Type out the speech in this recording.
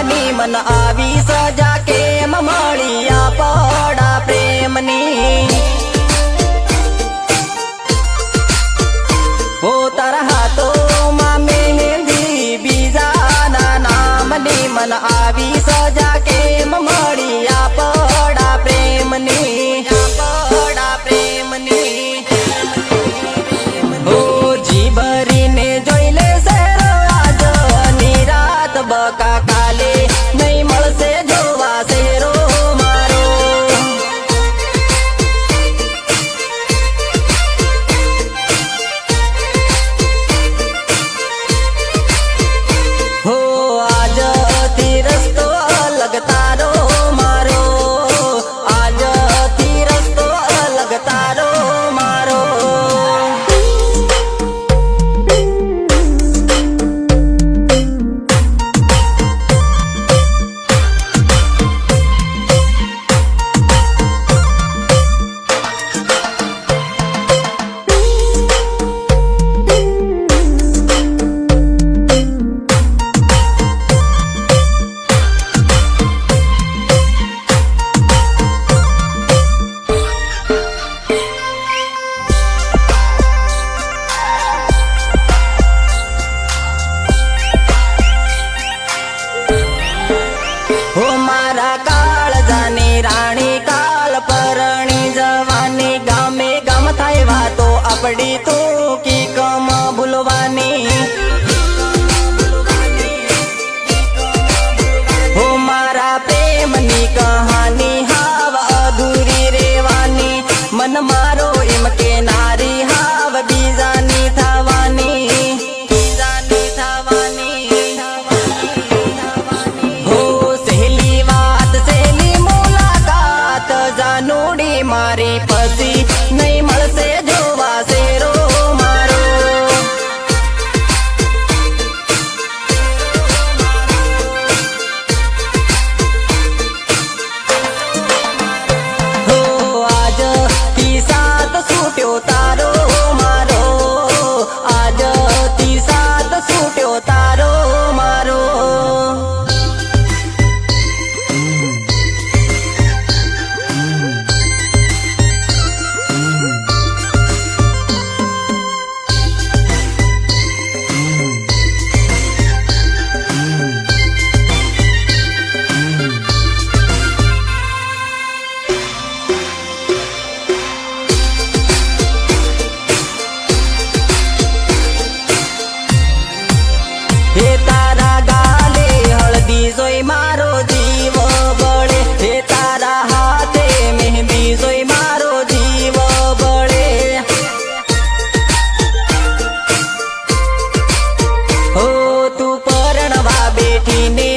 ની મન આવી સજા કેમ મળી પડા પ્રેમની હો તારા હાથોમાં મહેંદી બીજાના નામની મન આવી સજા કેમ મળી પડા પ્રેમની પડા પ્રેમની હો જી ભરીને જોઈ લે શેરો આજ ની રાત બકા કાલે નહીં મળશે જોવા શેરો મારો હો આજથી રસ્તો અલગ તારો મારો આજથી રસ્તો અલગ તારો મારો હો મારા કાળજાની રાણી કાલ પરણી જવાની ગામે ગામ થાય વાતો આપડી તો કી કમ ભૂલવાની હો મારા પ્રેમની કહાની હાવ અધૂરી રેવાની મન મારો એમ કે નારી હાવ બીજાની થવાની બીજાની થવાની જાનુડી મારી પછી નહીં મળશે જોવા શેરો મારો હો આજ થી સાત છૂટ્યો તારો મારો આજ થી સાત છૂટ્યો તારો મારો હે તારા ગાલે હળદી જોઈ મારો જીવ બળે હે તારા હાથે મહેંદી જોઈ મારો જીવ બળે હો તું પરણવા બેઠીને